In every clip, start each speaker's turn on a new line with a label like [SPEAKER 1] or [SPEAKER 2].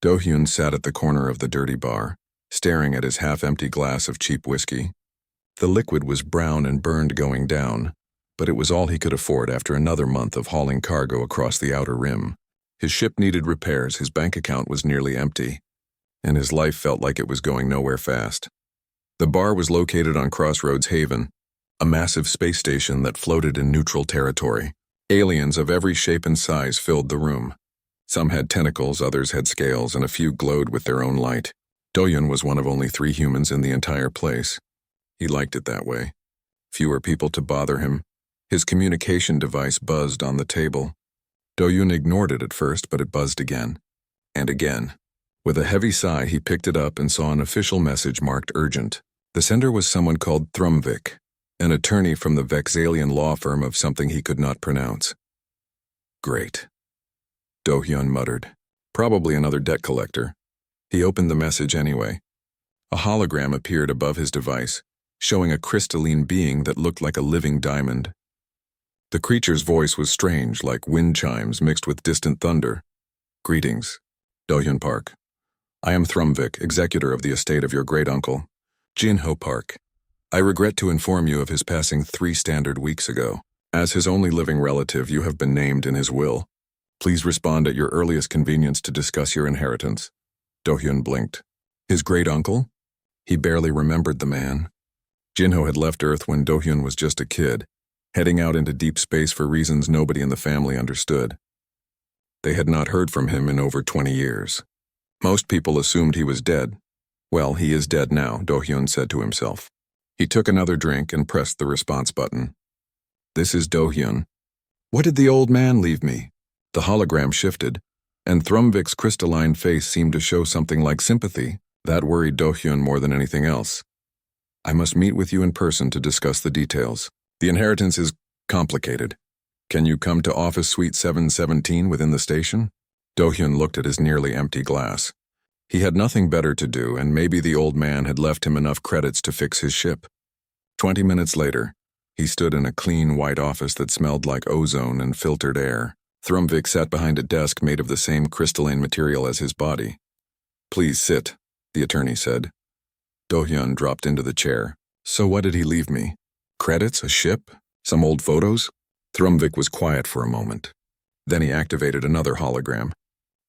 [SPEAKER 1] Do-hyun sat at the corner of the dirty bar, staring at his half-empty glass of cheap whiskey. The liquid was brown and burned going down, but it was all he could afford after another month of hauling cargo across the outer rim. His ship needed repairs, his bank account was nearly empty, and his life felt like it was going nowhere fast. The bar was located on Crossroads Haven, a massive space station that floated in neutral territory. Aliens of every shape and size filled the room. Some had tentacles, others had scales, and a few glowed with their own light. Do-hyun was one of only 3 humans in the entire place. He liked it that way. Fewer people to bother him. His communication device buzzed on the table. Do-hyun ignored it at first, but it buzzed again. And again. With a heavy sigh, he picked it up and saw an official message marked urgent. The sender was someone called Thrumvik, an attorney from the Vexalian law firm of something he could not pronounce. Great. Do-hyun muttered. Probably another debt collector. He opened the message anyway. A hologram appeared above his device, showing a crystalline being that looked like a living diamond. The creature's voice was strange, like wind chimes mixed with distant thunder. Greetings, Do-hyun Park. I am Thrumvik, executor of the estate of your great-uncle, Jin-ho Park. I regret to inform you of his passing 3 standard weeks ago. As his only living relative, you have been named in his will. Please respond at your earliest convenience to discuss your inheritance. Do-hyun blinked. His great-uncle? He barely remembered the man. Jin-ho had left Earth when Do-hyun was just a kid, heading out into deep space for reasons nobody in the family understood. They had not heard from him in over 20 years. Most people assumed he was dead. Well, he is dead now, Do-hyun said to himself. He took another drink and pressed the response button. This is Do-hyun. What did the old man leave me? The hologram shifted, and Thrumvik's crystalline face seemed to show something like sympathy. That worried Do-hyun more than anything else. I must meet with you in person to discuss the details. The inheritance is complicated. Can you come to Office Suite 717 within the station? Do-hyun looked at his nearly empty glass. He had nothing better to do, and maybe the old man had left him enough credits to fix his ship. 20 minutes later, he stood in a clean white office that smelled like ozone and filtered air. Thrumvik sat behind a desk made of the same crystalline material as his body. Please sit, the attorney said. Do-hyun dropped into the chair. So what did he leave me? Credits, a ship, some old photos? Thrumvik was quiet for a moment. Then he activated another hologram.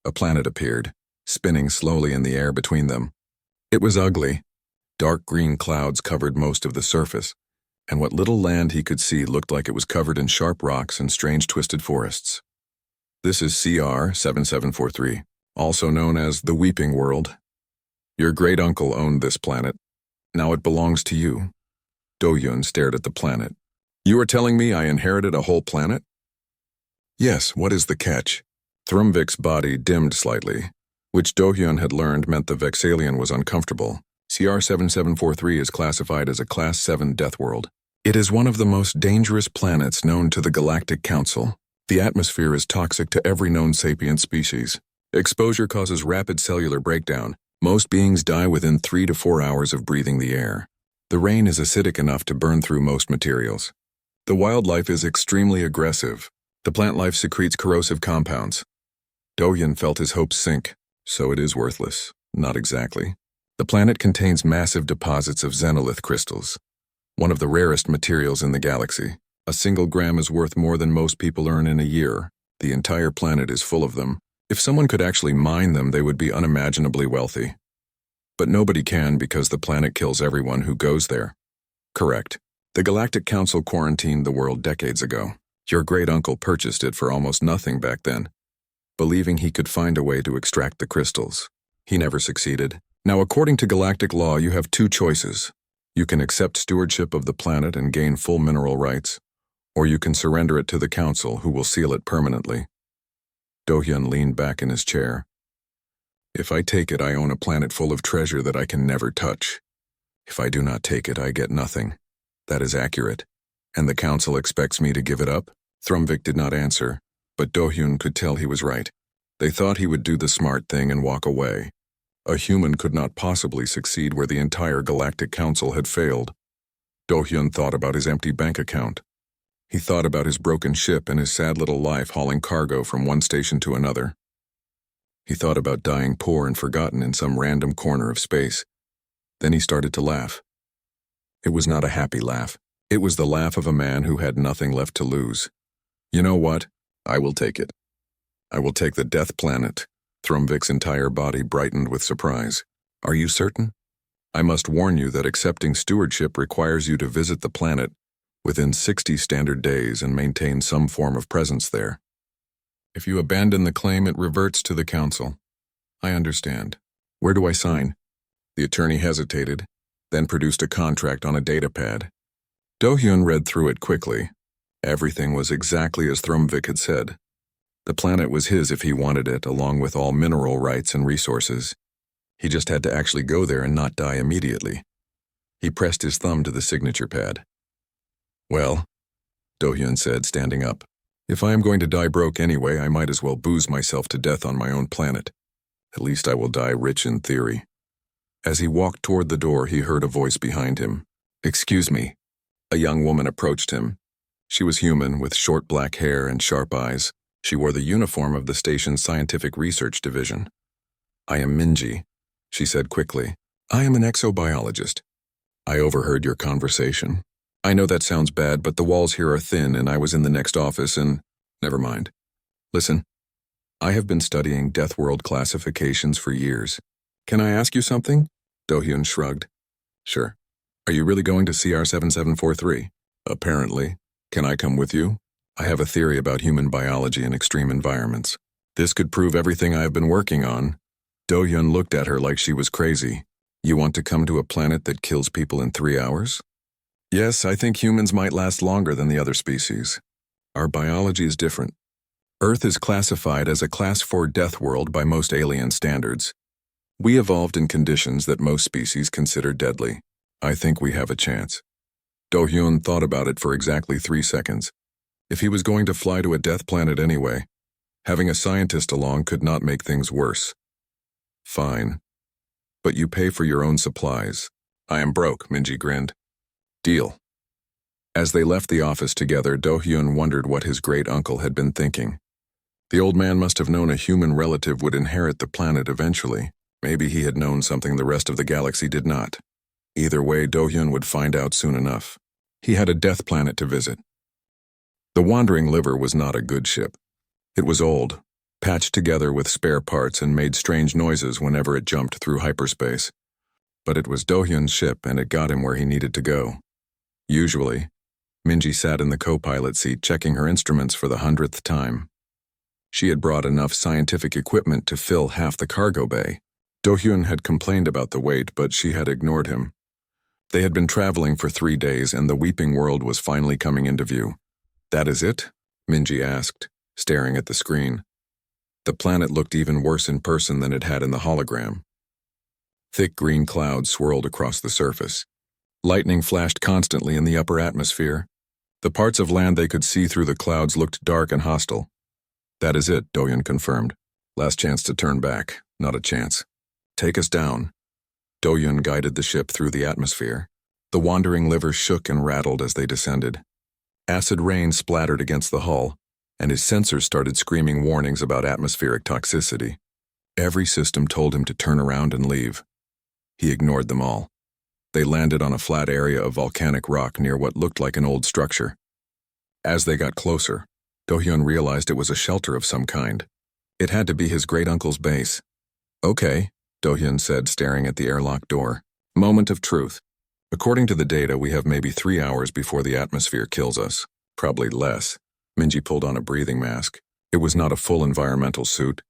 [SPEAKER 1] A planet appeared, spinning slowly in the air between them. It was ugly. Dark green clouds covered most of the surface, and what little land he could see looked like it was covered in sharp rocks and strange twisted forests. This is CR 7743, also known as the Weeping World. Your great-uncle owned this planet. Now it belongs to you. Do-hyun stared at the planet. You are telling me I inherited a whole planet? Yes, what is the catch? Thrumvik's body dimmed slightly, which Do-hyun had learned meant the Vexalian was uncomfortable. CR 7743 is classified as a Class 7 death world. It is one of the most dangerous planets known to the Galactic Council. The atmosphere is toxic to every known sapient species. Exposure causes rapid cellular breakdown. Most beings die within 3 to 4 hours of breathing the air. The rain is acidic enough to burn through most materials. The wildlife is extremely aggressive. The plant life secretes corrosive compounds. Do-hyun felt his hopes sink. So it is worthless. Not exactly. The planet contains massive deposits of xenolith crystals, one of the rarest materials in the galaxy. A single gram is worth more than most people earn in a year. The entire planet is full of them. If someone could actually mine them, they would be unimaginably wealthy. But nobody can because the planet kills everyone who goes there. Correct. The Galactic Council quarantined the world decades ago. Your great-uncle purchased it for almost nothing back then, believing he could find a way to extract the crystals. He never succeeded. Now, according to galactic law, you have 2 choices. You can accept stewardship of the planet and gain full mineral rights, or you can surrender it to the Council, who will seal it permanently. Do-hyun leaned back in his chair. If I take it, I own a planet full of treasure that I can never touch. If I do not take it, I get nothing. That is accurate. And the Council expects me to give it up? Thrumvik did not answer, but Do-hyun could tell he was right. They thought he would do the smart thing and walk away. A human could not possibly succeed where the entire Galactic Council had failed. Do-hyun thought about his empty bank account. He thought about his broken ship and his sad little life hauling cargo from one station to another. He thought about dying poor and forgotten in some random corner of space. Then he started to laugh. It was not a happy laugh. It was the laugh of a man who had nothing left to lose. You know what? I will take it. I will take the Death Planet. Thrumvik's entire body brightened with surprise. Are you certain? I must warn you that accepting stewardship requires you to visit the planet within 60 standard days and maintain some form of presence there. If you abandon the claim, it reverts to the council. I understand. Where do I sign? The attorney hesitated, then produced a contract on a datapad. Do-hyun read through it quickly. Everything was exactly as Thrumvik had said. The planet was his if he wanted it, along with all mineral rights and resources. He just had to actually go there and not die immediately. He pressed his thumb to the signature pad. Well, Do-hyun said, standing up. If I am going to die broke anyway, I might as well booze myself to death on my own planet. At least I will die rich in theory. As he walked toward the door, he heard a voice behind him. Excuse me. A young woman approached him. She was human, with short black hair and sharp eyes. She wore the uniform of the station's scientific research division. I am Minji, she said quickly. I am an exobiologist. I overheard your conversation. I know that sounds bad, but the walls here are thin and I was in the next office and… Never mind. Listen, I have been studying Death World classifications for years. Can I ask you something? Do-hyun shrugged. Sure. Are you really going to CR7743? Apparently. Can I come with you? I have a theory about human biology in extreme environments. This could prove everything I have been working on. Do-hyun looked at her like she was crazy. You want to come to a planet that kills people in 3 hours? Yes, I think humans might last longer than the other species. Our biology is different. Earth is classified as a Class 4 death world by most alien standards. We evolved in conditions that most species consider deadly. I think we have a chance. Do-hyun thought about it for exactly 3 seconds. If he was going to fly to a death planet anyway, having a scientist along could not make things worse. Fine. But you pay for your own supplies. I am broke, Minji grinned. Deal. As they left the office together, Do-hyun wondered what his great-uncle had been thinking. The old man must have known a human relative would inherit the planet eventually. Maybe he had known something the rest of the galaxy did not. Either way, Do-hyun would find out soon enough. He had a death planet to visit. The Wandering Liver was not a good ship. It was old, patched together with spare parts and made strange noises whenever it jumped through hyperspace. But it was Do-hyun's ship and it got him where he needed to go. Usually, Minji sat in the co-pilot seat checking her instruments for the 100th time. She had brought enough scientific equipment to fill half the cargo bay. Do-hyun had complained about the weight, but she had ignored him. They had been traveling for 3 days and the weeping world was finally coming into view. That is it? Minji asked, staring at the screen. The planet looked even worse in person than it had in the hologram. Thick green clouds swirled across the surface. Lightning flashed constantly in the upper atmosphere. The parts of land they could see through the clouds looked dark and hostile. That is it, Do-hyun confirmed. Last chance to turn back, not a chance. Take us down. Do-hyun guided the ship through the atmosphere. The Wandering Liver shook and rattled as they descended. Acid rain splattered against the hull, and his sensors started screaming warnings about atmospheric toxicity. Every system told him to turn around and leave. He ignored them all. They landed on a flat area of volcanic rock near what looked like an old structure. As they got closer, Do-hyun realized it was a shelter of some kind. It had to be his great-uncle's base. Okay, Do-hyun said, staring at the airlock door. Moment of truth. According to the data, we have maybe 3 hours before the atmosphere kills us. Probably less. Minji pulled on a breathing mask. It was not a full environmental suit,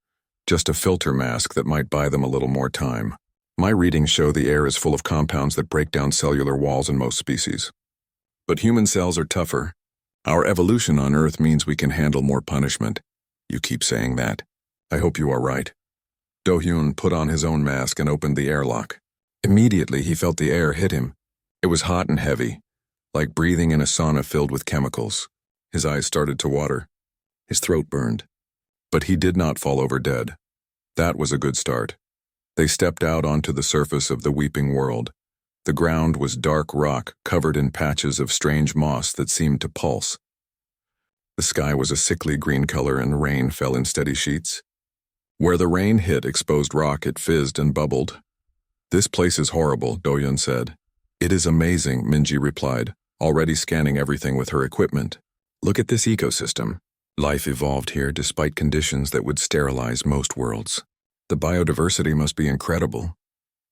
[SPEAKER 1] just a filter mask that might buy them a little more time. My readings show the air is full of compounds that break down cellular walls in most species. But human cells are tougher. Our evolution on Earth means we can handle more punishment. You keep saying that. I hope you are right. Do-hyun put on his own mask and opened the airlock. Immediately, he felt the air hit him. It was hot and heavy, like breathing in a sauna filled with chemicals. His eyes started to water. His throat burned. But he did not fall over dead. That was a good start. They stepped out onto the surface of the weeping world. The ground was dark rock covered in patches of strange moss that seemed to pulse. The sky was a sickly green color and rain fell in steady sheets. Where the rain hit exposed rock, it fizzed and bubbled. "This place is horrible," Dohyun said. "It is amazing," Minji replied, already scanning everything with her equipment. "Look at this ecosystem. Life evolved here despite conditions that would sterilize most worlds. The biodiversity must be incredible."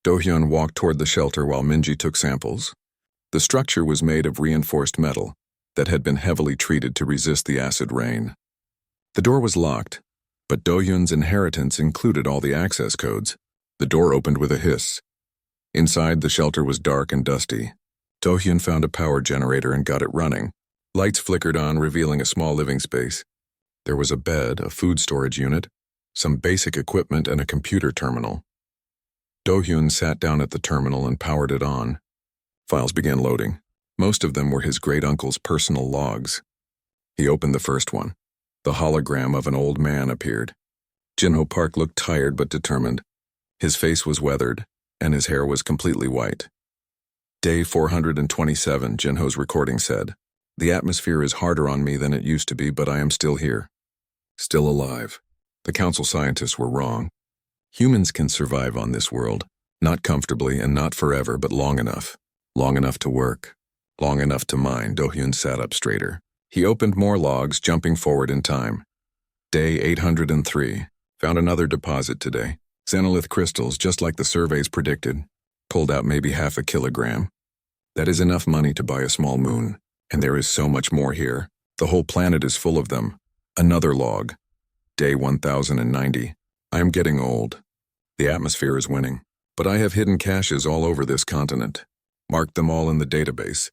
[SPEAKER 1] Dohyun walked toward the shelter while Minji took samples. The structure was made of reinforced metal that had been heavily treated to resist the acid rain. The door was locked, but Dohyun's inheritance included all the access codes. The door opened with a hiss. Inside, the shelter was dark and dusty. Dohyun found a power generator and got it running. Lights flickered on, revealing a small living space. There was a bed, a food storage unit, some basic equipment, and a computer terminal. Dohyun sat down at the terminal and powered it on. Files began loading. Most of them were his great-uncle's personal logs. He opened the first one. The hologram of an old man appeared. Jinho Park looked tired but determined. His face was weathered, and his hair was completely white. "Day 427, Jinho's recording said. "The atmosphere is harder on me than it used to be, but I am still here. Still alive. The council scientists were wrong. Humans can survive on this world, not comfortably and not forever, but long enough. Long enough to work. Long enough to mine." Dohyun sat up straighter. He opened more logs, jumping forward in time. Day 803. Found another deposit today. Xenolith crystals, just like the surveys predicted. Pulled out maybe half a kilogram. That is enough money to buy a small moon. And there is so much more here. The whole planet is full of them. Another log. Day 1090. I am getting old. The atmosphere is winning. But I have hidden caches all over this continent. Marked them all in the database.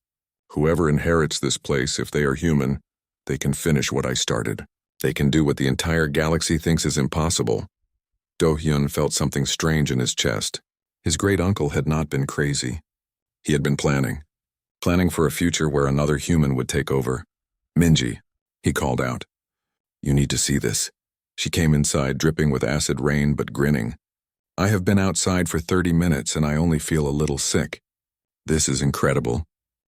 [SPEAKER 1] Whoever inherits this place, if they are human, they can finish what I started. They can do what the entire galaxy thinks is impossible. Dohyun felt something strange in his chest. His great-uncle had not been crazy. He had been planning. Planning for a future where another human would take over. "Minji," he called out. "You need to see this." She came inside, dripping with acid rain but grinning. "I have been outside for 30 minutes and I only feel a little sick. This is incredible.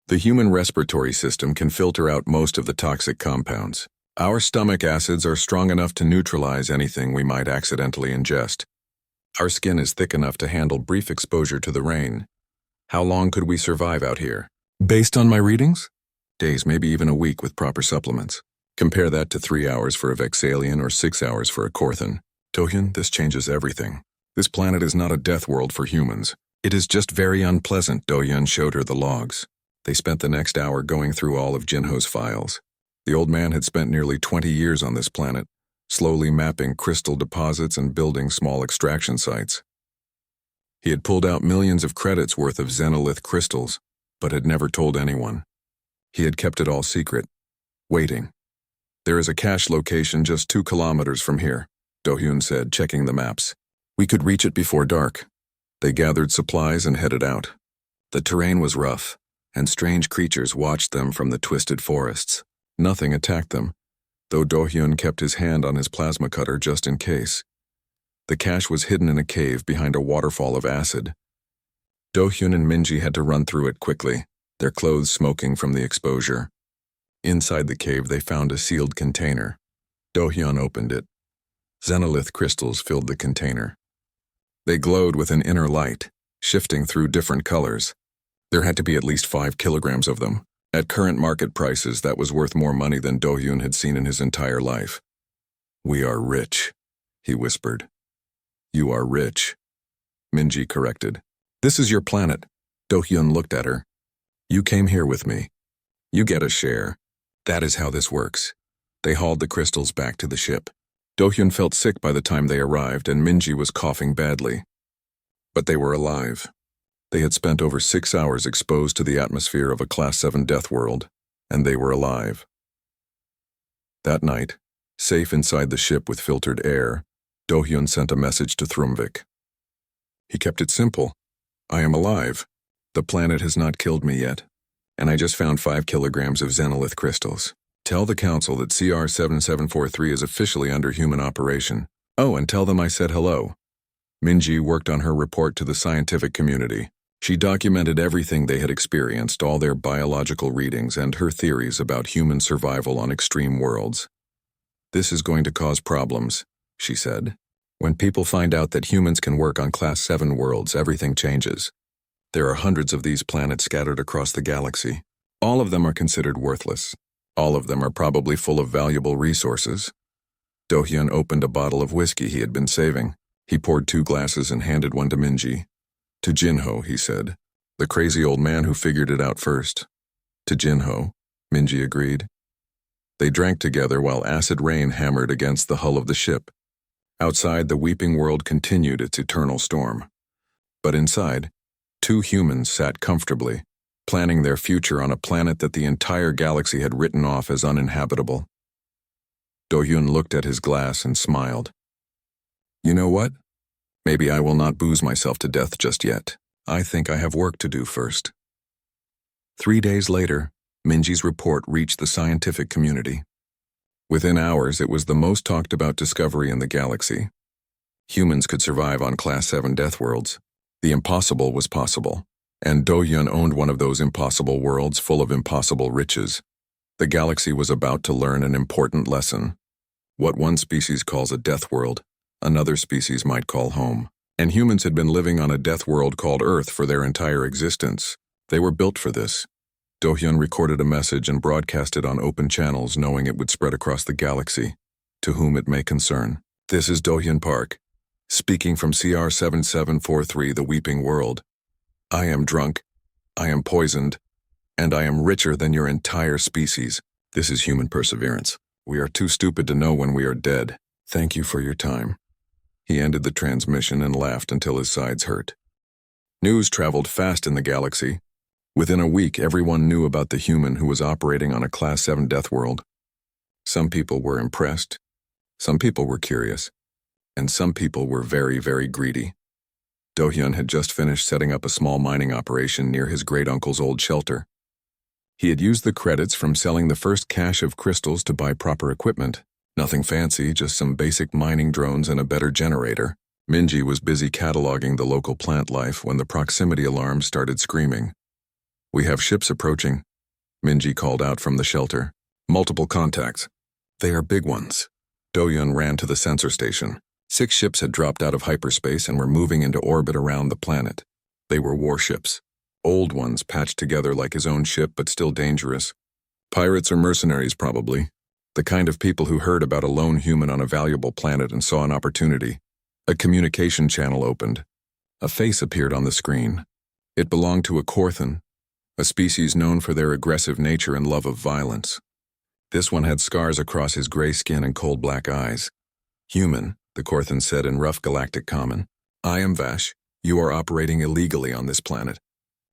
[SPEAKER 1] The human respiratory system can filter out most of the toxic compounds. Our stomach acids are strong enough to neutralize anything we might accidentally ingest. Our skin is thick enough to handle brief exposure to the rain. How long could we survive out here? Based on my readings? Days, maybe even a week with proper supplements. Compare that to 3 hours for a Vexalian or 6 hours for a Korthan. Dohyun, this changes everything. This planet is not a death world for humans. It is just very unpleasant." Dohyun showed her the logs. They spent the next hour going through all of Jinho's files. The old man had spent nearly 20 years on this planet, slowly mapping crystal deposits and building small extraction sites. He had pulled out millions of credits worth of xenolith crystals, but had never told anyone. He had kept it all secret, waiting. "There is a cache location just 2 kilometers from here," Dohyun said, checking the maps. "We could reach it before dark." They gathered supplies and headed out. The terrain was rough, and strange creatures watched them from the twisted forests. Nothing attacked them, though Dohyun kept his hand on his plasma cutter just in case. The cache was hidden in a cave behind a waterfall of acid. Dohyun and Minji had to run through it quickly, their clothes smoking from the exposure. Inside the cave, they found a sealed container. Dohyun opened it. Xenolith crystals filled the container. They glowed with an inner light, shifting through different colors. There had to be at least 5 kilograms of them. At current market prices, that was worth more money than Dohyun had seen in his entire life. "We are rich," he whispered. "You are rich," Minji corrected. "This is your planet." Dohyun looked at her. "You came here with me. You get a share. That is how this works." They hauled the crystals back to the ship. Dohyun felt sick by the time they arrived, and Minji was coughing badly. But they were alive. They had spent over 6 hours exposed to the atmosphere of a Class 7 death world, and they were alive. That night, safe inside the ship with filtered air, Dohyun sent a message to Thrumvik. He kept it simple. "I am alive. The planet has not killed me yet, and I just found 5 kilograms of xenolith crystals. Tell the council that CR7743 is officially under human operation. Oh, and tell them I said hello." Minji worked on her report to the scientific community. She documented everything they had experienced, all their biological readings, and her theories about human survival on extreme worlds. "This is going to cause problems," she said. When people find out that humans can work on Class 7 worlds, everything changes. There are hundreds of these planets scattered across the galaxy. All of them are considered worthless. All of them are probably full of valuable resources. Do-hyun opened a bottle of whiskey he had been saving. He poured 2 glasses and handed one to Minji. To Jinho, he said, the crazy old man who figured it out first. To Jinho, Minji agreed. They drank together while acid rain hammered against the hull of the ship. Outside, the weeping world continued its eternal storm. But inside, 2 humans sat comfortably, planning their future on a planet that the entire galaxy had written off as uninhabitable. Do-hyun looked at his glass and smiled. You know what? Maybe I will not booze myself to death just yet. I think I have work to do first. 3 days later, Minji's report reached the scientific community. Within hours, it was the most talked about discovery in the galaxy. Humans could survive on Class 7 death worlds. The impossible was possible, and Do-hyun owned one of those impossible worlds full of impossible riches. The galaxy was about to learn an important lesson. What one species calls a death world, another species might call home. And humans had been living on a death world called Earth for their entire existence. They were built for this. Do-hyun recorded a message and broadcast it on open channels, knowing it would spread across the galaxy, to whom it may concern. This is Do-hyun Park, speaking from CR7743, the Weeping World. I am drunk, I am poisoned, and I am richer than your entire species. This is human perseverance. We are too stupid to know when we are dead. Thank you for your time. He ended the transmission and laughed until his sides hurt. News traveled fast in the galaxy. Within a week, everyone knew about the human who was operating on a Class 7 death world. Some people were impressed, some people were curious, and some people were very, very greedy. Do-hyun had just finished setting up a small mining operation near his great-uncle's old shelter. He had used the credits from selling the first cache of crystals to buy proper equipment. Nothing fancy, just some basic mining drones and a better generator. Minji was busy cataloging the local plant life when the proximity alarm started screaming. We have ships approaching, Minji called out from the shelter. Multiple contacts. They are big ones. Do-hyun ran to the sensor station. 6 ships had dropped out of hyperspace and were moving into orbit around the planet. They were warships. Old ones patched together like his own ship, but still dangerous. Pirates or mercenaries, probably. The kind of people who heard about a lone human on a valuable planet and saw an opportunity. A communication channel opened. A face appeared on the screen. It belonged to a Korthan, a species known for their aggressive nature and love of violence. This one had scars across his gray skin and cold black eyes. Human, the Korthan said in rough galactic common. I am Vash. You are operating illegally on this planet.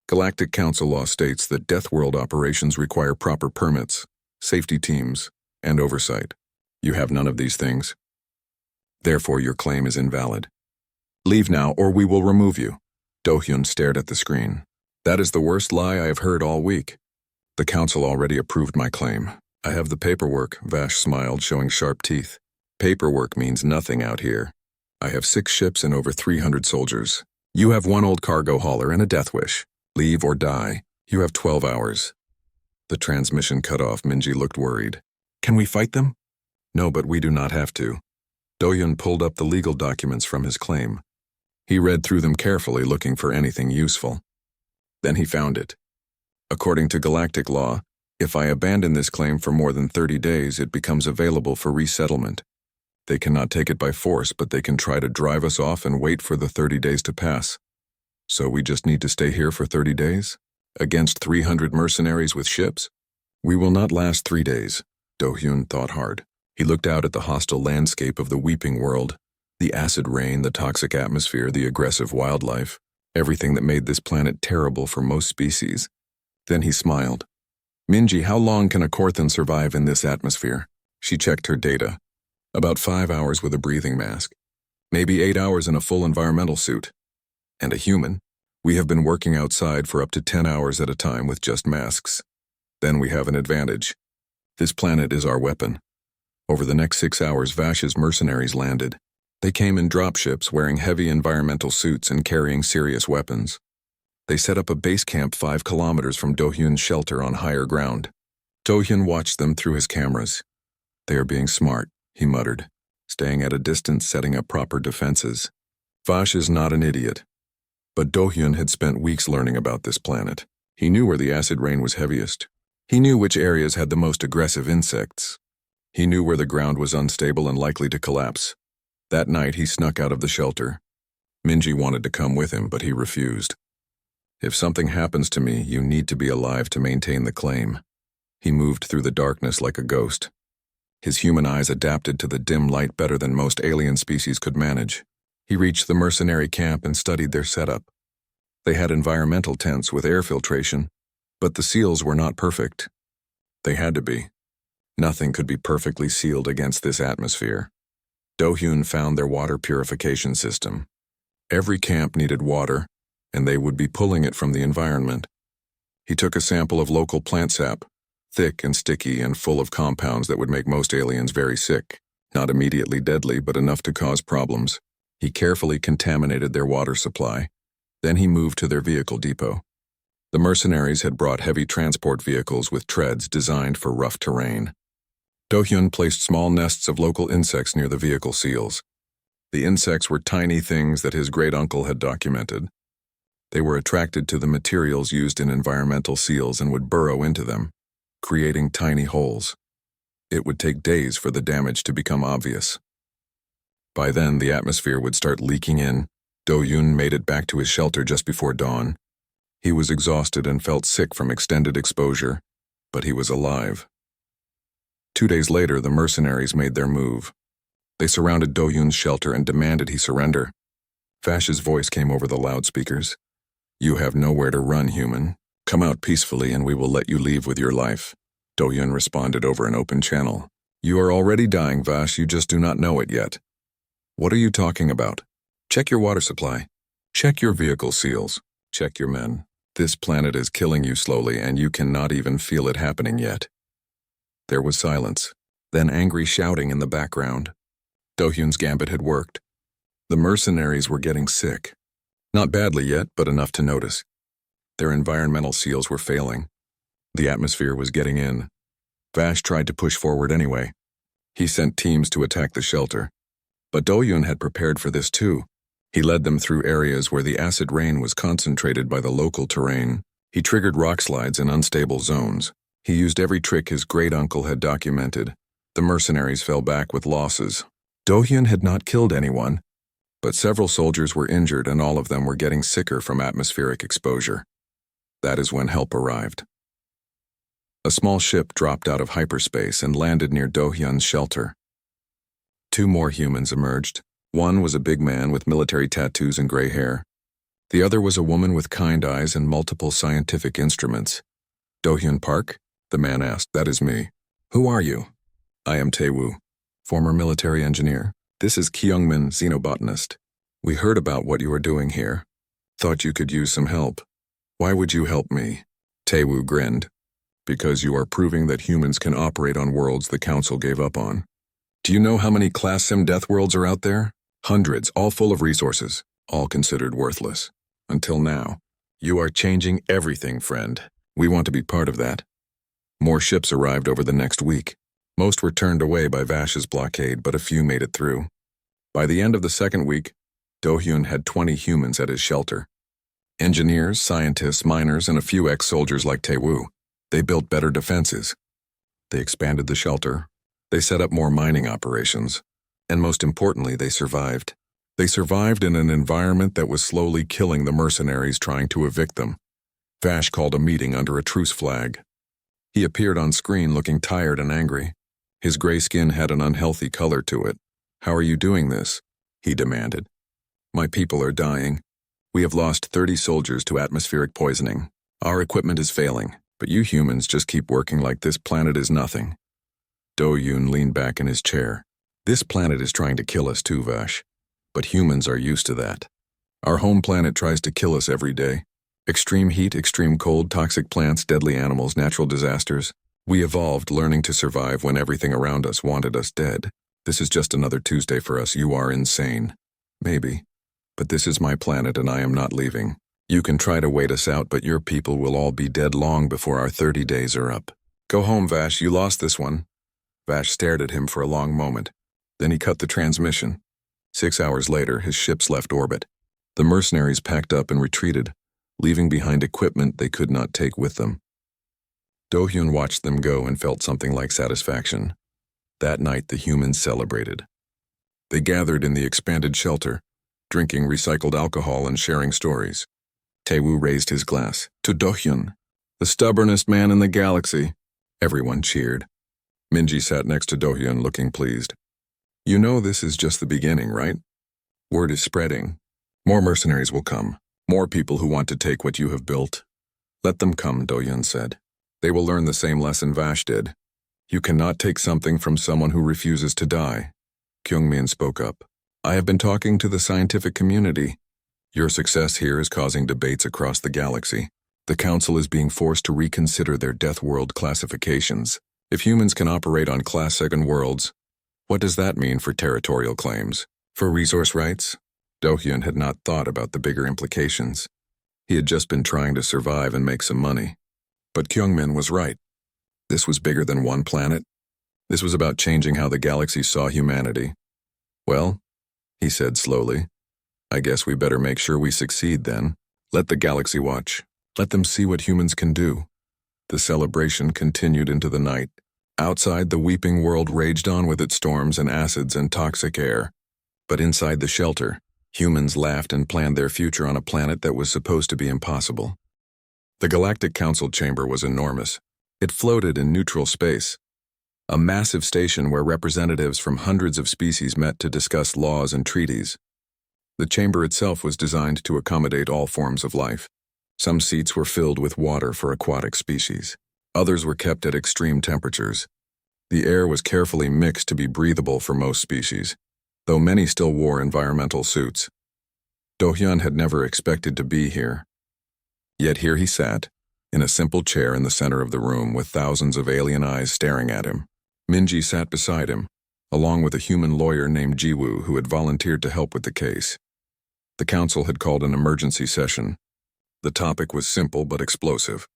[SPEAKER 1] Galactic Council law states that Death World operations require proper permits, safety teams, and oversight. You have none of these things. Therefore, your claim is invalid. Leave now, or we will remove you. Do-hyun stared at the screen. That is the worst lie I have heard all week. The council already approved my claim. I have the paperwork, Vash smiled, showing sharp teeth. Paperwork means nothing out here. I have 6 ships and over 300 soldiers. You have 1 old cargo hauler and a death wish. Leave or die. You have 12 hours. The transmission cut off. Minji looked worried. Can we fight them? No, but we do not have to. Do-hyun pulled up the legal documents from his claim. He read through them carefully, looking for anything useful. Then he found it. According to galactic law, if I abandon this claim for more than 30 days, it becomes available for resettlement. They cannot take it by force, but they can try to drive us off and wait for the 30 days to pass. So we just need to stay here for 30 days? Against 300 mercenaries with ships? We will not last 3 days, Do-hyun thought hard. He looked out at the hostile landscape of the Weeping World, the acid rain, the toxic atmosphere, the aggressive wildlife, everything that made this planet terrible for most species. Then he smiled. Minji, how long can a Korthan survive in this atmosphere? She checked her data. About 5 hours with a breathing mask. Maybe 8 hours in a full environmental suit. And a human? We have been working outside for up to 10 hours at a time with just masks. Then we have an advantage. This planet is our weapon. Over the next 6 hours, Vash's mercenaries landed. They came in dropships wearing heavy environmental suits and carrying serious weapons. They set up a base camp 5 kilometers from Do-hyun's shelter on higher ground. Do-hyun watched them through his cameras. They are being smart, he muttered. staying at a distance, setting up proper defenses. Vash is not an idiot, but Do-hyun had spent weeks learning about this planet. He knew where the acid rain was heaviest. He knew which areas had the most aggressive insects. He knew where the ground was unstable and likely to collapse. That night, he snuck out of the shelter. Minji wanted to come with him, but he refused. If something happens to me, you need to be alive to maintain the claim. He moved through the darkness like a ghost. His human eyes adapted to the dim light better than most alien species could manage. He reached the mercenary camp and studied their setup. They had environmental tents with air filtration, but the seals were not perfect. They had to be. Nothing could be perfectly sealed against this atmosphere. Do-hyun found their water purification system. Every camp needed water, and they would be pulling it from the environment. He took a sample of local plant sap, thick and sticky and full of compounds that would make most aliens very sick. Not immediately deadly, but enough to cause problems. He carefully contaminated their water supply. Then he moved to their vehicle depot. The mercenaries had brought heavy transport vehicles with treads designed for rough terrain. Do-hyun placed small nests of local insects near the vehicle seals. The insects were tiny things that his great-uncle had documented. They were attracted to the materials used in environmental seals and would burrow into them, creating tiny holes. It would take days for the damage to become obvious. By then, the atmosphere would start leaking in. Do-hyun made it back to his shelter just before dawn. He was exhausted and felt sick from extended exposure, but he was alive. 2 days later, the mercenaries made their move. They surrounded Do-hyun's shelter and demanded he surrender. Vash's voice came over the loudspeakers. "You have nowhere to run, human. Come out peacefully and we will let you leave with your life." Do-hyun responded over an open channel. "You are already dying, Vash, you just do not know it yet." "What are you talking about? Check your water supply. Check your vehicle seals. Check your men. This planet is killing you slowly and you cannot even feel it happening yet." There was silence, then angry shouting in the background. Do-hyun's gambit had worked. The mercenaries were getting sick. Not badly yet, but enough to notice. Their environmental seals were failing. The atmosphere was getting in. Vash tried to push forward anyway. He sent teams to attack the shelter. But Do-hyun had prepared for this too. He led them through areas where the acid rain was concentrated by the local terrain. He triggered rock slides in unstable zones. He used every trick his great-uncle had documented. The mercenaries fell back with losses. Do-hyun had not killed anyone, but several soldiers were injured and all of them were getting sicker from atmospheric exposure. That is when help arrived. A small ship dropped out of hyperspace and landed near Do-hyun's shelter. 2 more humans emerged. One was a big man with military tattoos and gray hair. The other was a woman with kind eyes and multiple scientific instruments. "Do-hyun Park?" the man asked. "That is me." "Who are you?" "I am Tae-woo, former military engineer. This is Kyungmin, xenobotanist. We heard about what you are doing here. Thought you could use some help." "Why would you help me?" Tae-woo grinned. "Because you are proving that humans can operate on worlds the Council gave up on. Do you know how many Class Sim death worlds are out there? Hundreds, all full of resources, all considered worthless. Until now. You are changing everything, friend. We want to be part of that." More ships arrived over the next week. Most were turned away by Vash's blockade, but a few made it through. By the end of the second week, Do-hyun had 20 humans at his shelter. Engineers, scientists, miners, and a few ex-soldiers like Tae-woo. They built better defenses. They expanded the shelter. They set up more mining operations. And most importantly, they survived. They survived in an environment that was slowly killing the mercenaries trying to evict them. Vash called a meeting under a truce flag. He appeared on screen looking tired and angry. His gray skin had an unhealthy color to it. "How are you doing this?" he demanded. "My people are dying. We have lost 30 soldiers to atmospheric poisoning. Our equipment is failing, but you humans just keep working like this planet is nothing." Do-hyun leaned back in his chair. "This planet is trying to kill us too, Vash. But humans are used to that. Our home planet tries to kill us every day. Extreme heat, extreme cold, toxic plants, deadly animals, natural disasters. We evolved learning to survive when everything around us wanted us dead. This is just another Tuesday for us. You are insane." "Maybe. But this is my planet and I am not leaving. You can try to wait us out, but your people will all be dead long before our 30 days are up. Go home, Vash. You lost this one." Vash stared at him for a long moment. Then he cut the transmission. 6 hours later, his ships left orbit. The mercenaries packed up and retreated, leaving behind equipment they could not take with them. Do-hyun watched them go and felt something like satisfaction. That night, the humans celebrated. They gathered in the expanded shelter, drinking recycled alcohol and sharing stories. Taewoo raised his glass. To Do-hyun, the stubbornest man in the galaxy. Everyone cheered. Minji sat next to Do-hyun, looking pleased. You know this is just the beginning, right? Word is spreading. More mercenaries will come. More people who want to take what you have built. Let them come, Do-hyun said. They will learn the same lesson Vash did. You cannot take something from someone who refuses to die. Kyung-min spoke up. I have been talking to the scientific community. Your success here is causing debates across the galaxy. The Council is being forced to reconsider their Death World classifications. If humans can operate on Class 7 worlds, what does that mean for territorial claims? For resource rights? Do-hyun had not thought about the bigger implications. He had just been trying to survive and make some money. But Kyung-min was right. This was bigger than one planet. This was about changing how the galaxy saw humanity. Well, he said slowly, I guess we better make sure we succeed then. Let the galaxy watch. Let them see what humans can do. The celebration continued into the night. Outside, the weeping world raged on with its storms and acids and toxic air. But inside the shelter, humans laughed and planned their future on a planet that was supposed to be impossible. The Galactic Council chamber was enormous. It floated in neutral space, a massive station where representatives from hundreds of species met to discuss laws and treaties. The chamber itself was designed to accommodate all forms of life. Some seats were filled with water for aquatic species. Others were kept at extreme temperatures. The air was carefully mixed to be breathable for most species, though many still wore environmental suits. Do-hyun had never expected to be here. Yet here he sat, in a simple chair in the center of the room with thousands of alien eyes staring at him. Minji sat beside him, along with a human lawyer named Jiwoo who had volunteered to help with the case. The council had called an emergency session. The topic was simple but explosive.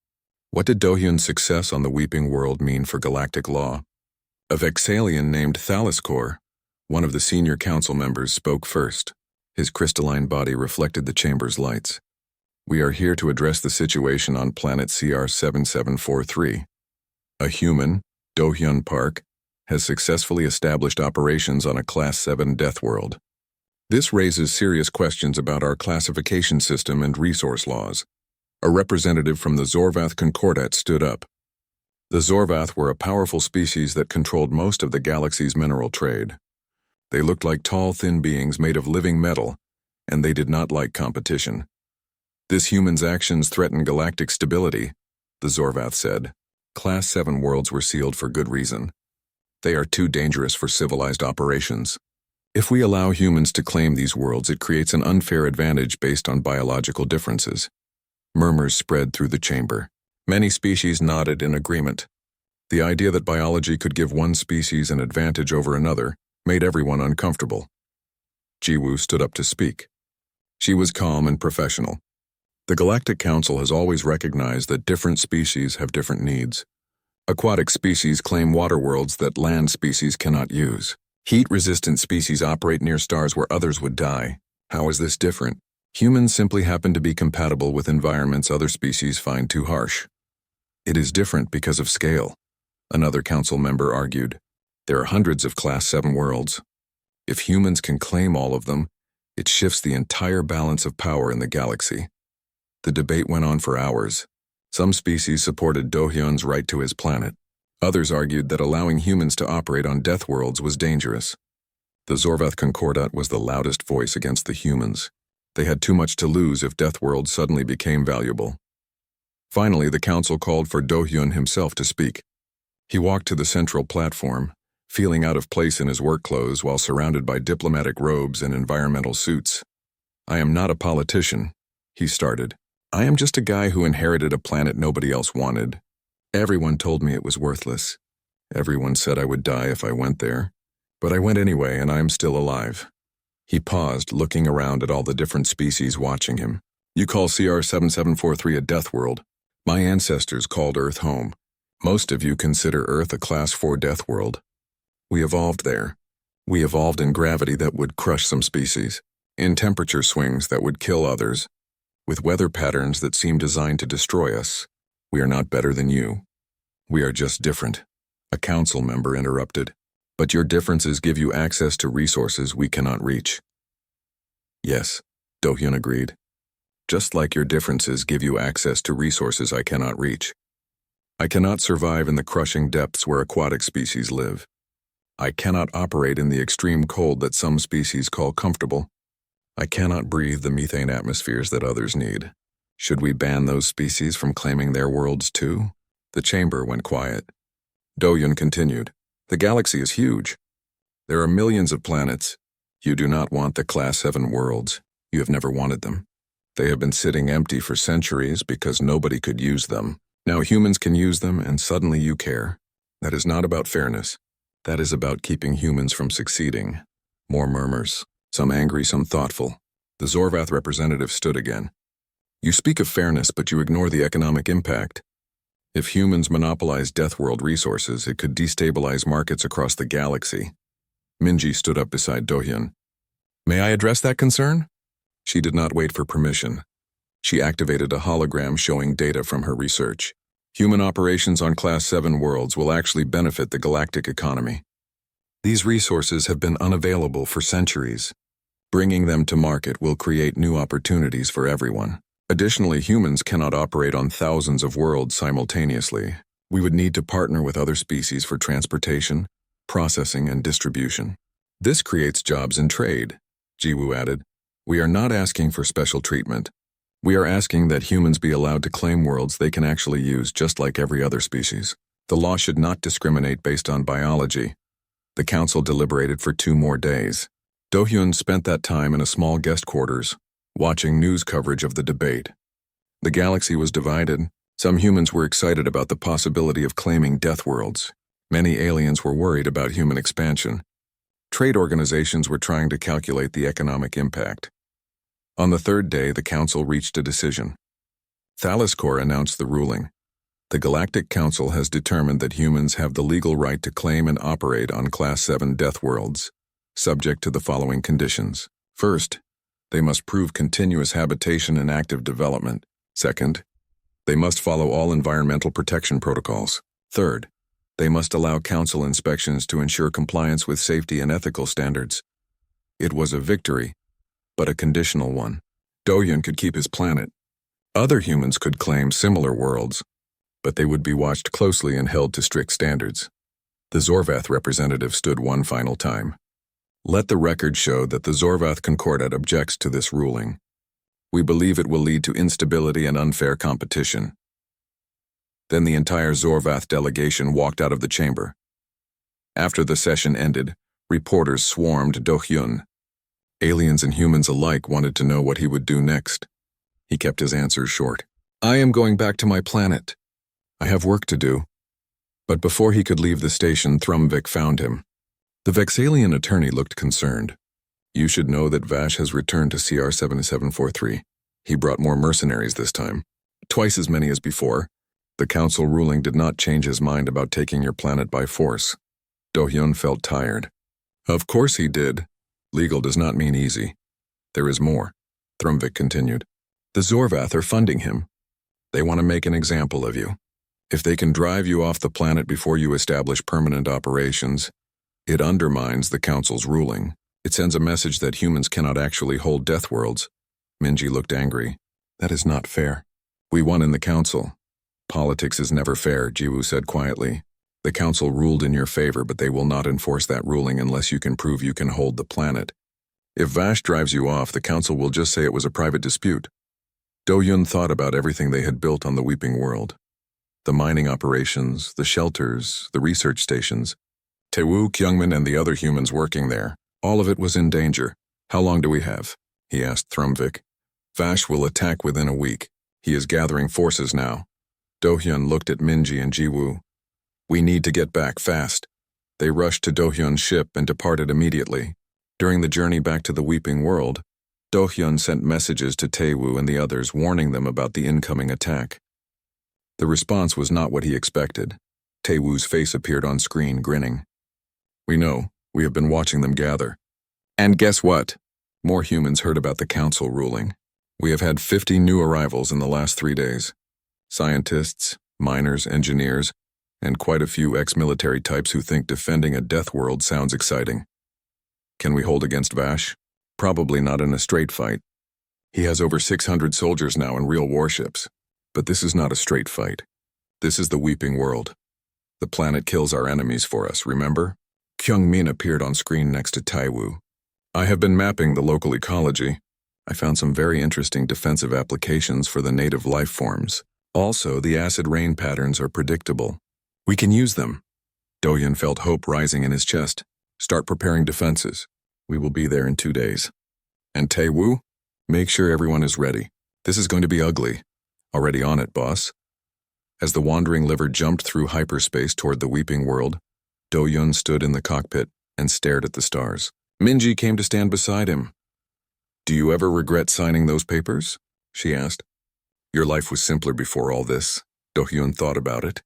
[SPEAKER 1] What did Do-hyun's success on the Weeping World mean for galactic law? A Vexalian named Thalaskor, one of the senior council members, spoke first. His crystalline body reflected the chamber's lights. We are here to address the situation on planet CR7743. A human, Do-hyun Park, has successfully established operations on a Class 7 death world. This raises serious questions about our classification system and resource laws. A representative from the Zorvath Concordat stood up. The Zorvath were a powerful species that controlled most of the galaxy's mineral trade. They looked like tall, thin beings made of living metal, and they did not like competition. This human's actions threaten galactic stability, the Zorvath said. Class 7 worlds were sealed for good reason. They are too dangerous for civilized operations. If we allow humans to claim these worlds, it creates an unfair advantage based on biological differences. Murmurs spread through the chamber. Many species nodded in agreement. The idea that biology could give one species an advantage over another made everyone uncomfortable. Jiwoo stood up to speak. She was calm and professional. The Galactic Council has always recognized that different species have different needs. Aquatic species claim water worlds that land species cannot use. Heat-resistant species operate near stars where others would die. How is this different? Humans simply happen to be compatible with environments other species find too harsh. It is different because of scale, another council member argued. There are hundreds of Class 7 worlds. If humans can claim all of them, it shifts the entire balance of power in the galaxy. The debate went on for hours. Some species supported Do-hyun's right to his planet. Others argued that allowing humans to operate on death worlds was dangerous. The Zorvath Concordat was the loudest voice against the humans. They had too much to lose if death worlds suddenly became valuable. Finally, the council called for Do-hyun himself to speak. He walked to the central platform, feeling out of place in his work clothes while surrounded by diplomatic robes and environmental suits. I am not a politician, he started. I am just a guy who inherited a planet nobody else wanted. Everyone told me it was worthless. Everyone said I would die if I went there. But I went anyway, and I am still alive. He paused, looking around at all the different species watching him. You call CR7743 a death world. My ancestors called Earth home. Most of you consider Earth a Class 4 death world. We evolved there. We evolved in gravity that would crush some species, in temperature swings that would kill others, with weather patterns that seem designed to destroy us. We are not better than you. We are just different. A council member interrupted. But your differences give you access to resources we cannot reach. Yes, Do-hyun agreed. Just like your differences give you access to resources I cannot reach. I cannot survive in the crushing depths where aquatic species live. I cannot operate in the extreme cold that some species call comfortable. I cannot breathe the methane atmospheres that others need. Should we ban those species from claiming their worlds too? The chamber went quiet. Do-hyun continued. The galaxy is huge. There are millions of planets. You do not want the Class 7 worlds. You have never wanted them. They have been sitting empty for centuries because nobody could use them. Now humans can use them and suddenly you care. That is not about fairness. That is about keeping humans from succeeding. More murmurs, some angry, some thoughtful. The Zorvath representative stood again. You speak of fairness, but you ignore the economic impact. If humans monopolize Deathworld resources, it could destabilize markets across the galaxy. Minji stood up beside Do-hyun. May I address that concern? She did not wait for permission. She activated a hologram showing data from her research. Human operations on Class 7 worlds will actually benefit the galactic economy. These resources have been unavailable for centuries. Bringing them to market will create new opportunities for everyone. Additionally, humans cannot operate on thousands of worlds simultaneously. We would need to partner with other species for transportation, processing, and distribution. This creates jobs in trade, Jiwoo added. We are not asking for special treatment. We are asking that humans be allowed to claim worlds they can actually use just like every other species. The law should not discriminate based on biology. The council deliberated for 2 more days. Do-hyun spent that time in a small guest quarters, watching news coverage of the debate. The galaxy was divided. Some humans were excited about the possibility of claiming death worlds. Many aliens were worried about human expansion. Trade organizations were trying to calculate the economic impact. On the 3rd day, the council reached a decision. Thalaskor announced the ruling. The Galactic Council has determined that humans have the legal right to claim and operate on Class 7 death worlds, subject to the following conditions. First, they must prove continuous habitation and active development. Second, they must follow all environmental protection protocols. Third, they must allow council inspections to ensure compliance with safety and ethical standards. It was a victory, but a conditional one. Do-hyun could keep his planet. Other humans could claim similar worlds, but they would be watched closely and held to strict standards. The Zorvath representative stood one final time. Let the record show that the Zorvath Concordat objects to this ruling. We believe it will lead to instability and unfair competition. Then the entire Zorvath delegation walked out of the chamber. After the session ended, reporters swarmed Do-hyun. Aliens and humans alike wanted to know what he would do next. He kept his answers short. I am going back to my planet. I have work to do. But before he could leave the station, Thrumvik found him. The Vexalian attorney looked concerned. You should know that Vash has returned to CR 7743. He brought more mercenaries this time. Twice as many as before. The council ruling did not change his mind about taking your planet by force. Do-hyun felt tired. Of course he did. Legal does not mean easy. There is more, Thrumvik continued. The Zorvath are funding him. They want to make an example of you. If they can drive you off the planet before you establish permanent operations, it undermines the council's ruling. It sends a message that humans cannot actually hold death worlds. Minji looked angry. That is not fair. We won in the council. Politics is never fair, Jiwoo said quietly. The council ruled in your favor, but they will not enforce that ruling unless you can prove you can hold the planet. If Vash drives you off, the council will just say it was a private dispute. Do-hyun thought about everything they had built on the Weeping World. The mining operations, the shelters, the research stations. Taewoo, Kyungmin, and the other humans working there. All of it was in danger. How long do we have? He asked Thrumvik. Vash will attack within a week. He is gathering forces now. Do-hyun looked at Minji and Jiwoo. We need to get back fast. They rushed to Do-hyun's ship and departed immediately. During the journey back to the Weeping World, Do-hyun sent messages to Taewoo and the others warning them about the incoming attack. The response was not what he expected. Taewoo's face appeared on screen, grinning. We know. We have been watching them gather. And guess what? More humans heard about the council ruling. We have had 50 new arrivals in the last 3 days. Scientists, miners, engineers, and quite a few ex-military types who think defending a death world sounds exciting. Can we hold against Vash? Probably not in a straight fight. He has over 600 soldiers now in real warships. But this is not a straight fight. This is the Weeping World. The planet kills our enemies for us, remember? Kyung-min appeared on screen next to Taiwu. I have been mapping the local ecology. I found some very interesting defensive applications for the native life forms. Also, the acid rain patterns are predictable. We can use them. Doyun felt hope rising in his chest. Start preparing defenses. We will be there in 2 days. And Taiwu? Make sure everyone is ready. This is going to be ugly. Already on it, boss. As the wandering liver jumped through hyperspace toward the Weeping World, Doyun stood in the cockpit and stared at the stars. Minji came to stand beside him. Do you ever regret signing those papers? She asked. Your life was simpler before all this. Do-hyun thought about it.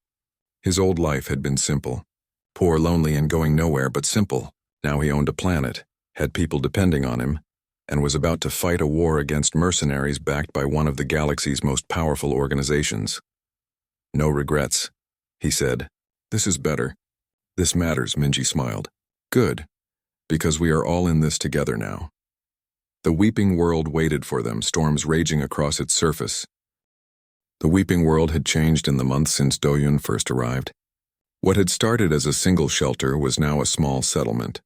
[SPEAKER 1] His old life had been simple. Poor, lonely, and going nowhere, but simple. Now he owned a planet, had people depending on him, and was about to fight a war against mercenaries backed by one of the galaxy's most powerful organizations. No regrets, he said. This is better. This matters, Minji smiled. Good, because we are all in this together now. The Weeping World waited for them, storms raging across its surface. The Weeping World had changed in the months since Doyun first arrived. What had started as a single shelter was now a small settlement.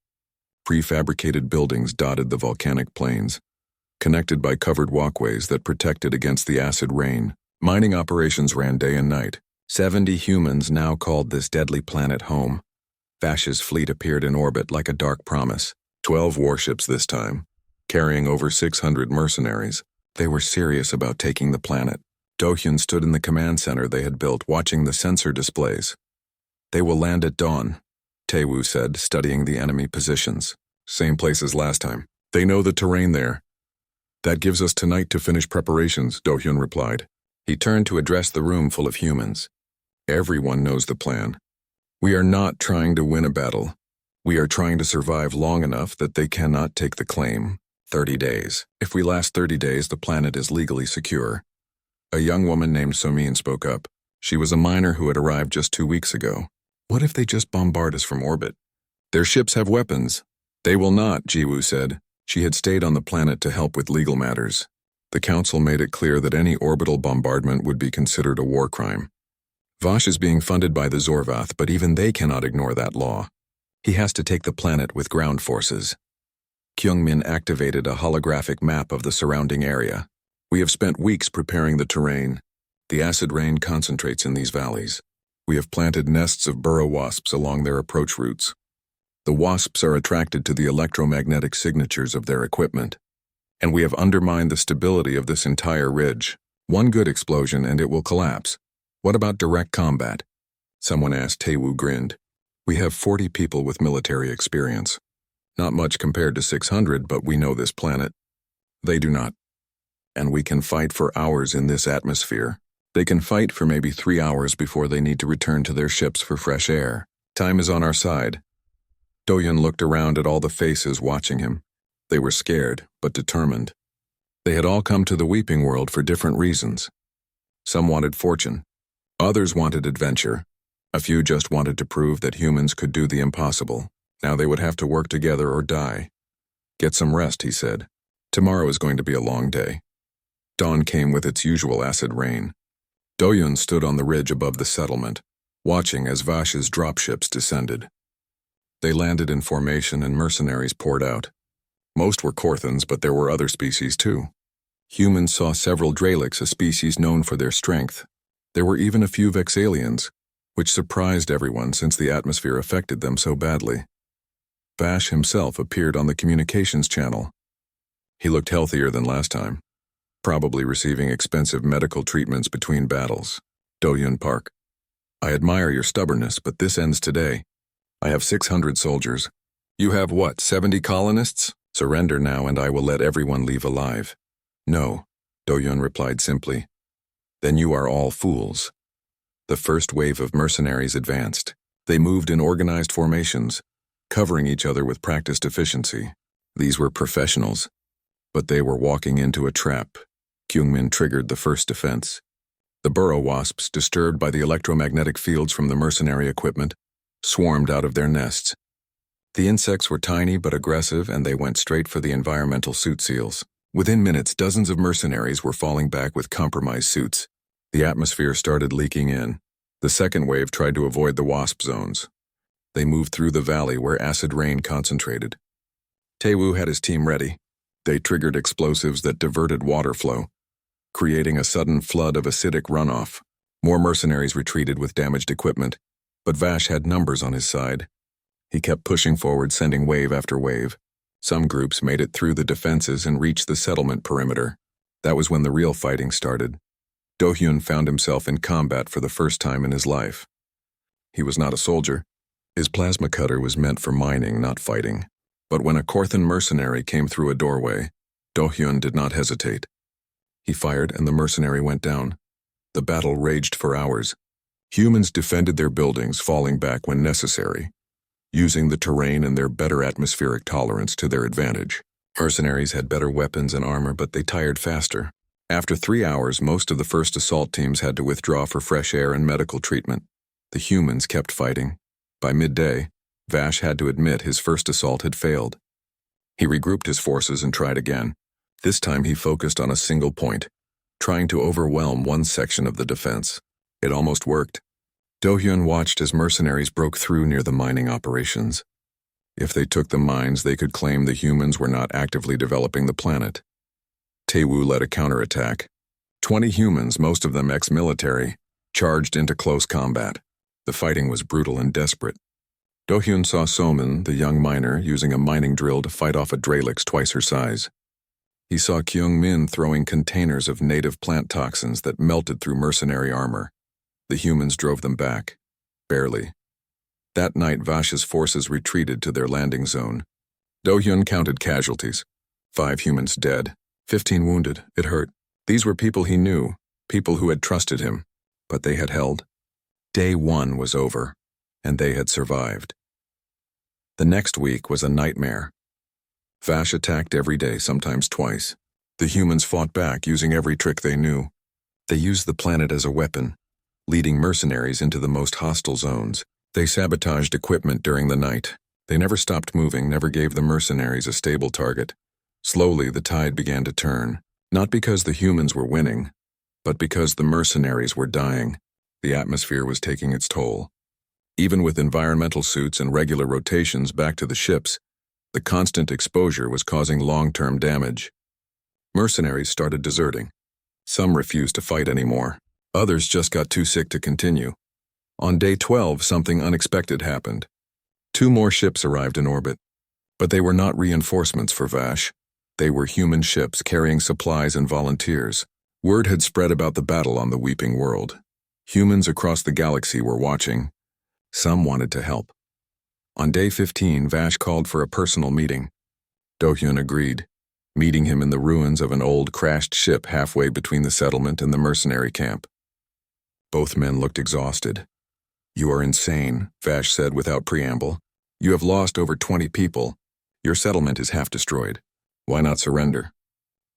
[SPEAKER 1] Prefabricated buildings dotted the volcanic plains, connected by covered walkways that protected against the acid rain. Mining operations ran day and night. 70 humans now called this deadly planet home. Vash's fleet appeared in orbit like a dark promise. 12 warships this time, carrying over 600 mercenaries. They were serious about taking the planet. Do-hyun stood in the command center they had built, watching the sensor displays. They will land at dawn, Taewoo said, studying the enemy positions. Same place as last time. They know the terrain there. That gives us tonight to finish preparations, Do-hyun replied. He turned to address the room full of humans. Everyone knows the plan. We are not trying to win a battle. We are trying to survive long enough that they cannot take the claim. 30 days. If we last 30 days, the planet is legally secure. A young woman named Somin spoke up. She was a miner who had arrived just 2 weeks ago. What if they just bombard us from orbit? Their ships have weapons. They will not, Jiwoo said. She had stayed on the planet to help with legal matters. The council made it clear that any orbital bombardment would be considered a war crime. Vash is being funded by the Zorvath, but even they cannot ignore that law. He has to take the planet with ground forces. Kyung-min activated a holographic map of the surrounding area. We have spent weeks preparing the terrain. The acid rain concentrates in these valleys. We have planted nests of burrow wasps along their approach routes. The wasps are attracted to the electromagnetic signatures of their equipment. And we have undermined the stability of this entire ridge. One good explosion and it will collapse. What about direct combat? Someone asked. Taewoo grinned. We have 40 people with military experience. Not much compared to 600, but we know this planet. They do not. And we can fight for hours in this atmosphere. They can fight for maybe 3 hours before they need to return to their ships for fresh air. Time is on our side. Do-hyun looked around at all the faces watching him. They were scared, but determined. They had all come to the Weeping World for different reasons. Some wanted fortune. Others wanted adventure. A few just wanted to prove that humans could do the impossible. Now they would have to work together or die. Get some rest, he said. Tomorrow is going to be a long day. Dawn came with its usual acid rain. Do-hyun stood on the ridge above the settlement, watching as Vash's dropships descended. They landed in formation and mercenaries poured out. Most were Korthans, but there were other species too. Humans saw several Dralics, a species known for their strength. There were even a few Vexalians, which surprised everyone since the atmosphere affected them so badly. Vash himself appeared on the communications channel. He looked healthier than last time, probably receiving expensive medical treatments between battles. Do-hyun Park. I admire your stubbornness, but this ends today. I have 600 soldiers. You have what, 70 colonists? Surrender now and I will let everyone leave alive. No, Do-hyun replied simply. Then you are all fools. The first wave of mercenaries advanced. They moved in organized formations. covering each other with practiced efficiency. These were professionals, but they were walking into a trap. Kyungmin triggered the first defense. The burrow wasps, disturbed by the electromagnetic fields from the mercenary equipment, swarmed out of their nests. The insects were tiny but aggressive, and they went straight for the environmental suit seals. Within minutes, dozens of mercenaries were falling back with compromised suits. The atmosphere started leaking in. The second wave tried to avoid the wasp zones. They moved through the valley where acid rain concentrated. Taewoo had his team ready. They triggered explosives that diverted water flow, creating a sudden flood of acidic runoff. More mercenaries retreated with damaged equipment, but Vash had numbers on his side. He kept pushing forward, sending wave after wave. Some groups made it through the defenses and reached the settlement perimeter. That was when the real fighting started. Do-hyun found himself in combat for the first time in his life. He was not a soldier. His plasma cutter was meant for mining, not fighting. But when a Korthan mercenary came through a doorway, Do-hyun did not hesitate. He fired and the mercenary went down. The battle raged for hours. Humans defended their buildings, falling back when necessary, using the terrain and their better atmospheric tolerance to their advantage. Mercenaries had better weapons and armor, but they tired faster. After 3 hours, most of the first assault teams had to withdraw for fresh air and medical treatment. The humans kept fighting. By midday, Vash had to admit his first assault had failed. He regrouped his forces and tried again. This time he focused on a single point, trying to overwhelm one section of the defense. It almost worked. Do-hyun watched as mercenaries broke through near the mining operations. If they took the mines, they could claim the humans were not actively developing the planet. Taewoo led a counterattack. 20 humans, most of them ex-military, charged into close combat. The fighting was brutal and desperate. Do-hyun saw Somin, the young miner, using a mining drill to fight off a Dralix twice her size. He saw Kyung-min throwing containers of native plant toxins that melted through mercenary armor. The humans drove them back. Barely. That night, Vash's forces retreated to their landing zone. Do-hyun counted casualties. 5 humans dead, 15 wounded. It hurt. These were people he knew, people who had trusted him, but they had held. Day 1 was over, and they had survived. The next week was a nightmare. Vash attacked every day, sometimes twice. The humans fought back, using every trick they knew. They used the planet as a weapon, leading mercenaries into the most hostile zones. They sabotaged equipment during the night. They never stopped moving, never gave the mercenaries a stable target. Slowly, the tide began to turn, not because the humans were winning, but because the mercenaries were dying. The atmosphere was taking its toll. Even with environmental suits and regular rotations back to the ships, the constant exposure was causing long-term damage. Mercenaries started deserting. Some refused to fight anymore. Others just got too sick to continue. On day 12, something unexpected happened. 2 more ships arrived in orbit. But they were not reinforcements for Vash. They were human ships carrying supplies and volunteers. Word had spread about the battle on the Weeping World. Humans across the galaxy were watching. Some wanted to help. On day 15, Vash called for a personal meeting. Do-hyun agreed, meeting him in the ruins of an old crashed ship halfway between the settlement and the mercenary camp. Both men looked exhausted. "You are insane," Vash said without preamble. "You have lost over 20 people. Your settlement is half destroyed. Why not surrender?"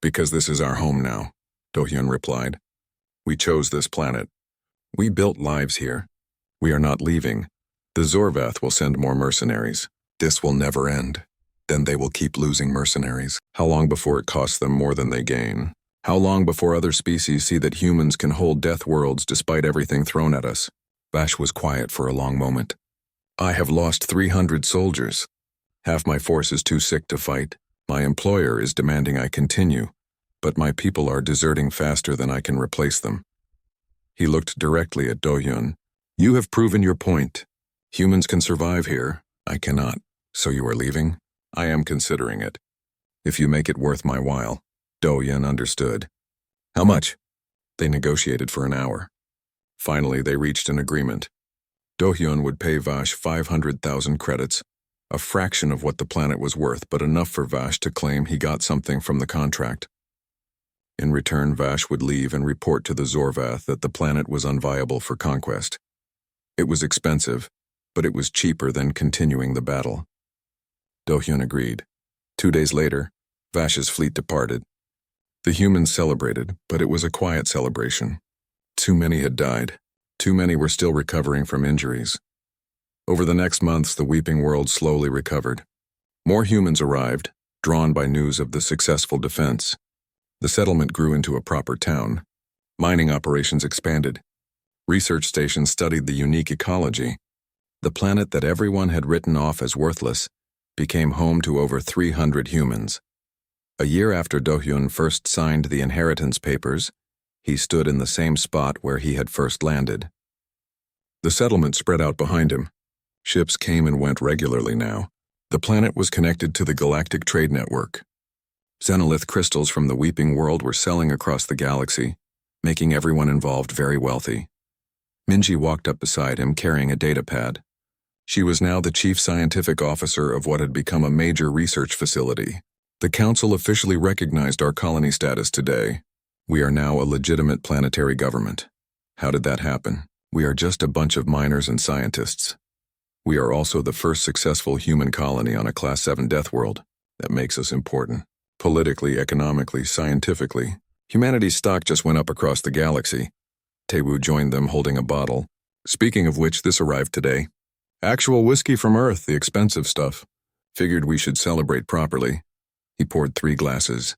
[SPEAKER 1] "Because this is our home now," Do-hyun replied. "We chose this planet. We built lives here. We are not leaving. The Zorvath will send more mercenaries. This will never end. Then they will keep losing mercenaries. How long before it costs them more than they gain? How long before other species see that humans can hold death worlds despite everything thrown at us?" Vash was quiet for a long moment. "I have lost 300 soldiers. Half my force is too sick to fight. My employer is demanding I continue, but my people are deserting faster than I can replace them." He looked directly at Do-hyun. "You have proven your point. Humans can survive here. I cannot. So you are leaving? I am considering it. If you make it worth my while." Do-hyun understood. "How much?" They negotiated for an hour. Finally, they reached an agreement. Do-hyun would pay Vash 500,000 credits, a fraction of what the planet was worth, but enough for Vash to claim he got something from the contract. In return, Vash would leave and report to the Zorvath that the planet was unviable for conquest. It was expensive, but it was cheaper than continuing the battle. Do-hyun agreed. 2 days later, Vash's fleet departed. The humans celebrated, but it was a quiet celebration. Too many had died. Too many were still recovering from injuries. Over the next months, the weeping world slowly recovered. More humans arrived, drawn by news of the successful defense. The settlement grew into a proper town. Mining operations expanded. Research stations studied the unique ecology. The planet that everyone had written off as worthless became home to over 300 humans. A year after Do-hyun first signed the inheritance papers, he stood in the same spot where he had first landed. The settlement spread out behind him. Ships came and went regularly now. The planet was connected to the Galactic Trade Network. Xenolith crystals from the Weeping World were selling across the galaxy, making everyone involved very wealthy. Minji walked up beside him carrying a datapad. She was now the chief scientific officer of what had become a major research facility. The council officially recognized our colony status today. We are now a legitimate planetary government. How did that happen? We are just a bunch of miners and scientists. We are also the first successful human colony on a Class 7 death world. That makes us important. Politically, economically, scientifically. Humanity's stock just went up across the galaxy. Taewoo joined them holding a bottle. Speaking of which, this arrived today. Actual whiskey from Earth, the expensive stuff. Figured we should celebrate properly. He poured 3 glasses.